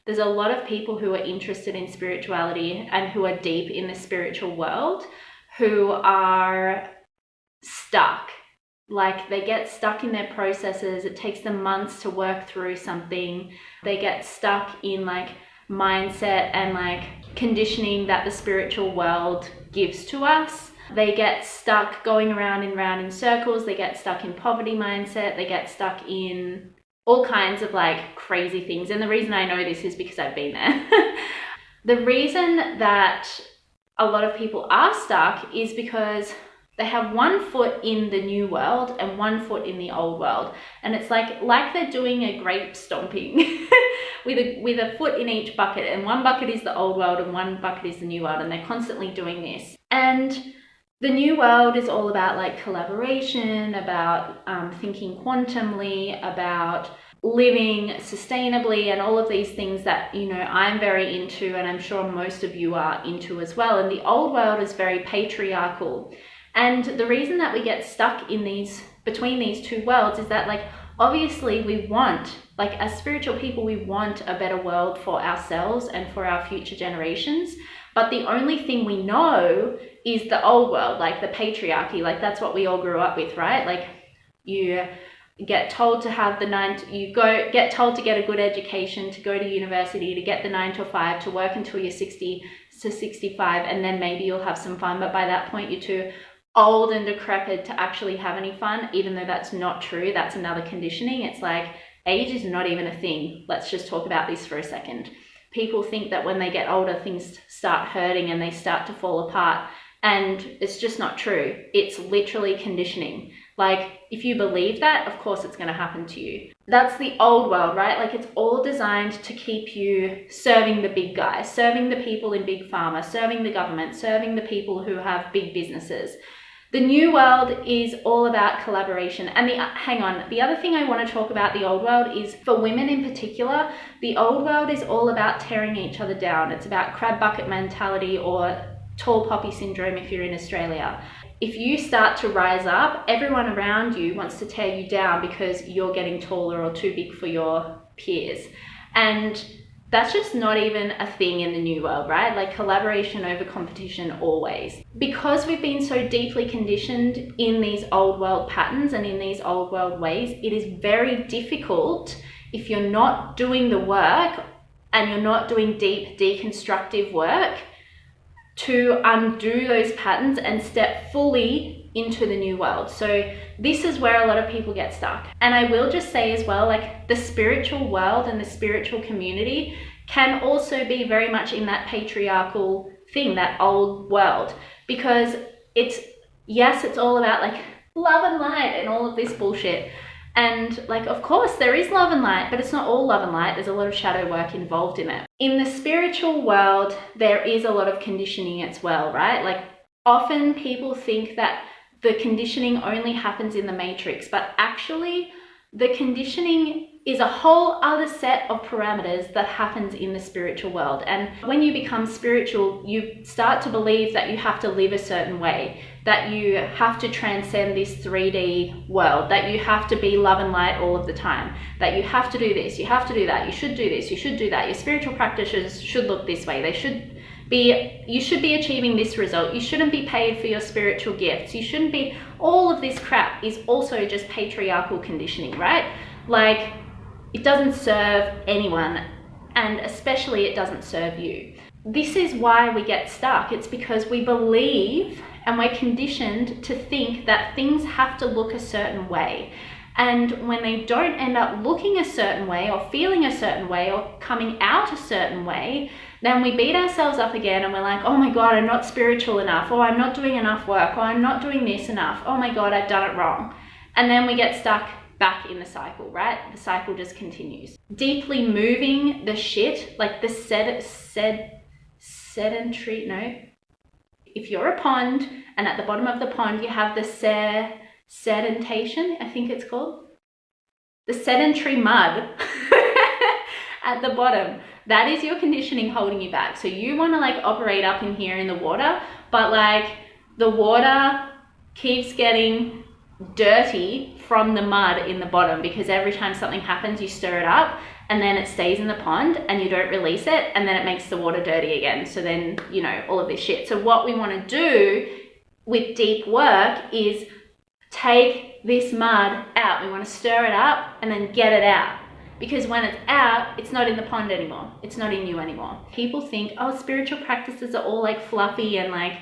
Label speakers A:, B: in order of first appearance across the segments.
A: there's a lot of people who are interested in spirituality and who are deep in the spiritual world who are stuck. Like, they get stuck in their processes. It takes them months to work through something. They get stuck in like mindset and like conditioning that the spiritual world gives to us. They get stuck going around and round in circles. They get stuck in poverty mindset. They get stuck in all kinds of like crazy things. And the reason I know this is because I've been there. The reason that a lot of people are stuck is because they have one foot in the new world and one foot in the old world. And it's like they're doing a grape stomping with a foot in each bucket. And one bucket is the old world and one bucket is the new world. And they're constantly doing this. And the new world is all about like collaboration, about thinking quantumly, about living sustainably, and all of these things that, you know, I'm very into, and I'm sure most of you are into as well. And the old world is very patriarchal. And the reason that we get stuck in between these two worlds is that, like, obviously we want, like, as spiritual people, we want a better world for ourselves and for our future generations. But the only thing we know is the old world, like the patriarchy. Like, that's what we all grew up with, right? Like, you get told to have get told to get a good education, to go to university, to get the 9 to 5, to work until you're 60 to 65, and then maybe you'll have some fun. But by that point, you're too old and decrepit to actually have any fun, even though that's not true. That's another conditioning. It's like, age is not even a thing. Let's just talk about this for a second. People think that when they get older, things start hurting and they start to fall apart. And it's just not true. It's literally conditioning. Like, if you believe that, of course it's going to happen to you. That's the old world, right? Like, it's all designed to keep you serving the big guys, serving the people in big pharma, serving the government, serving the people who have big businesses. The new world is all about collaboration. And the other thing I want to talk about the old world is, for women in particular, the old world is all about tearing each other down. It's about crab bucket mentality, or tall poppy syndrome if you're in Australia. If you start to rise up, everyone around you wants to tear you down because you're getting taller or too big for your peers. And that's just not even a thing in the new world, right? Like, collaboration over competition always. Because we've been so deeply conditioned in these old world patterns and in these old world ways, it is very difficult, if you're not doing the work and you're not doing deep deconstructive work, to undo those patterns and step fully into the new world. So this is where a lot of people get stuck. And I will just say as well, like, the spiritual world and the spiritual community can also be very much in that patriarchal thing, that old world, because it's all about like love and light and all of this bullshit. And like, of course there is love and light, but it's not all love and light. There's a lot of shadow work involved in it. In the spiritual world, there is a lot of conditioning as well, right? Like, often people think that the conditioning only happens in the matrix, but actually the conditioning is a whole other set of parameters that happens in the spiritual world. And when you become spiritual, you start to believe that you have to live a certain way, that you have to transcend this 3D world, that you have to be love and light all of the time, that you have to do this, you have to do that, you should do this, you should do that, your spiritual practitioners should look this way, you should be achieving this result, you shouldn't be paid for your spiritual gifts, you shouldn't be, all of this crap is also just patriarchal conditioning, right? Like, it doesn't serve anyone, and especially it doesn't serve you. This is why we get stuck. It's because we believe and we're conditioned to think that things have to look a certain way. And when they don't end up looking a certain way or feeling a certain way or coming out a certain way, then we beat ourselves up again and we're like, oh my God, I'm not spiritual enough, or I'm not doing enough work, or I'm not doing this enough, oh my God, I've done it wrong. And then we get stuck back in the cycle, right? The cycle just continues. Deeply moving the shit, like the sedentary, no. If you're a pond and at the bottom of the pond you have the sedimentation, I think it's called, the sedentary mud at the bottom, that is your conditioning holding you back. So you want to like operate up in here in the water, but like the water keeps getting dirty from the mud in the bottom, because every time something happens you stir it up, and then it stays in the pond and you don't release it, and then it makes the water dirty again. So then, you know, all of this shit. So what we want to do with deep work is take this mud out. We want to stir it up and then get it out. Because when it's out, it's not in the pond anymore. It's not in you anymore. People think, oh, spiritual practices are all like fluffy and like,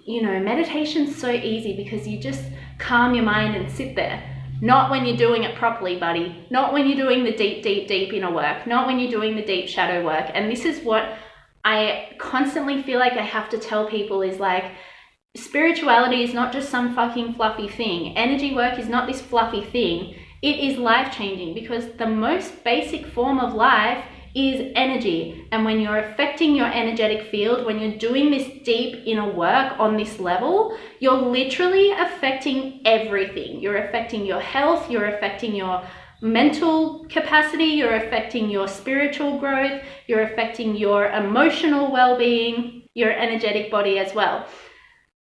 A: you know, meditation's so easy because you just calm your mind and sit there. Not when you're doing it properly, buddy. Not when you're doing the deep, deep, deep inner work. Not when you're doing the deep shadow work. And this is what I constantly feel like I have to tell people is like, spirituality is not just some fucking fluffy thing. Energy work is not this fluffy thing. It is life-changing because the most basic form of life is energy. And when you're affecting your energetic field, when you're doing this deep inner work on this level, you're literally affecting everything. You're affecting your health, you're affecting your mental capacity, you're affecting your spiritual growth, you're affecting your emotional well-being, your energetic body as well.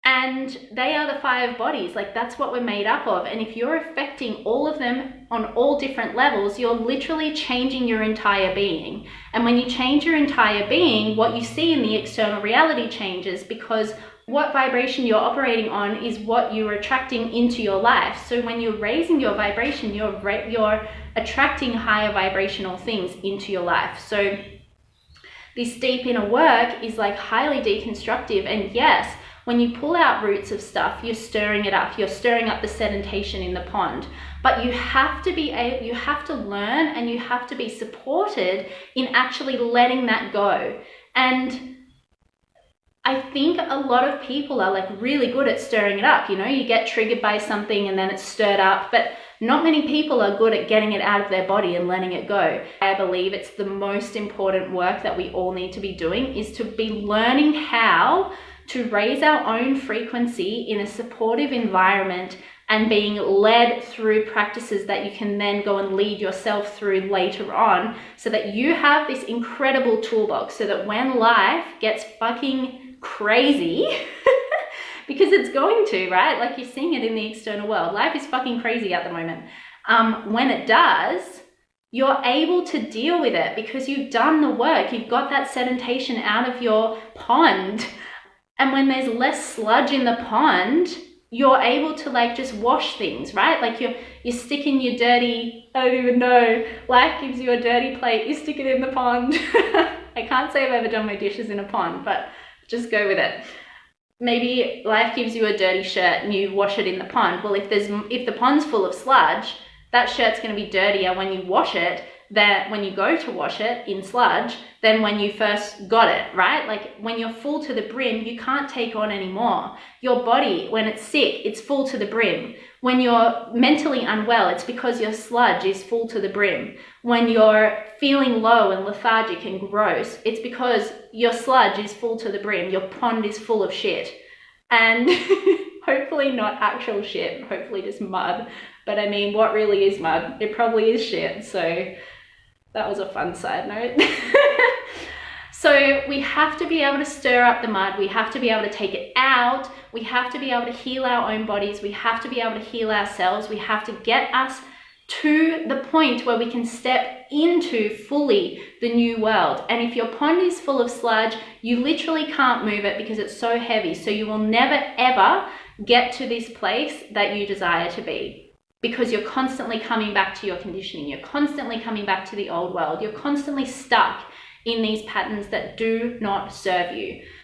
A: And they are the 5 bodies, like that's what we're made up of. And if you're affecting all of them on all different levels, you're literally changing your entire being. And when you change your entire being, what you see in the external reality changes, because what vibration you're operating on is what you're attracting into your life. So when you're raising your vibration, you're attracting higher vibrational things into your life. So this deep inner work is like highly deconstructive. And yes, when you pull out roots of stuff, you're stirring it up. You're stirring up the sedimentation in the pond. But you have to you have to learn and you have to be supported in actually letting that go. And I think a lot of people are like really good at stirring it up. You know, you get triggered by something and then it's stirred up, but not many people are good at getting it out of their body and letting it go. I believe it's the most important work that we all need to be doing, is to be learning how to raise our own frequency in a supportive environment and being led through practices that you can then go and lead yourself through later on, so that you have this incredible toolbox, so that when life gets fucking crazy, because it's going to, right? Like you're seeing it in the external world. Life is fucking crazy at the moment. When it does, you're able to deal with it because you've done the work. You've got that sedimentation out of your pond. And when there's less sludge in the pond, you're able to like just wash things, right? Like you're sticking your dirty, I don't even know, life gives you a dirty plate, you stick it in the pond. I can't say I've ever done my dishes in a pond, but just go with it. Maybe life gives you a dirty shirt and you wash it in the pond. Well, if the pond's full of sludge, that shirt's going to be dirtier when you wash it than when you go to wash it in sludge than when you first got it, right? Like when you're full to the brim, you can't take on any more. Your body, when it's sick, it's full to the brim. When you're mentally unwell, it's because your sludge is full to the brim. When you're feeling low and lethargic and gross, it's because your sludge is full to the brim. Your pond is full of shit. And hopefully not actual shit, hopefully just mud. But I mean, what really is mud? It probably is shit. So that was a fun side note. So we have to be able to stir up the mud. We have to be able to take it out. We have to be able to heal our own bodies. We have to be able to heal ourselves. We have to get us to the point where we can step into fully the new world. And if your pond is full of sludge, you literally can't move it because it's so heavy. So you will never ever get to this place that you desire to be, because you're constantly coming back to your conditioning. You're constantly coming back to the old world. You're constantly stuck in these patterns that do not serve you.